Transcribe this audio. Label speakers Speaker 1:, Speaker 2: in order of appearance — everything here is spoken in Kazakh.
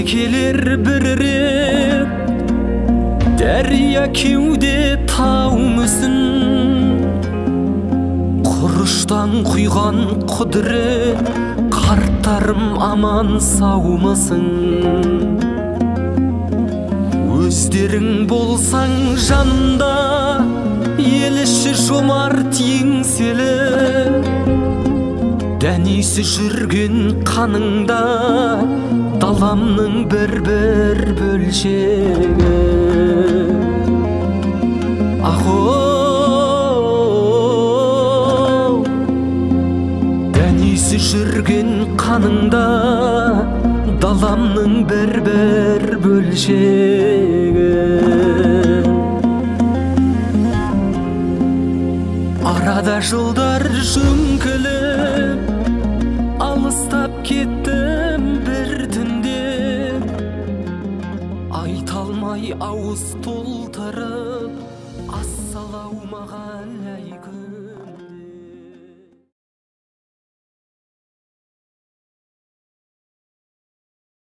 Speaker 1: келер бір рет дәрия кеуде тау мүсін құрыштан құйған құдірет қарттарым аман саумысың өздерің болсаң жанында ел іші жомарт еңселі дәнесі жүрген қаныңда даламның бір бөлшегі ахоу дәнесі жүрген қаныңда даламның бір бөлшегі арада жылдар жөңкіліп алыстап кеттім бір түнде айта алмай ауыз толтырып ассалаумағалейкум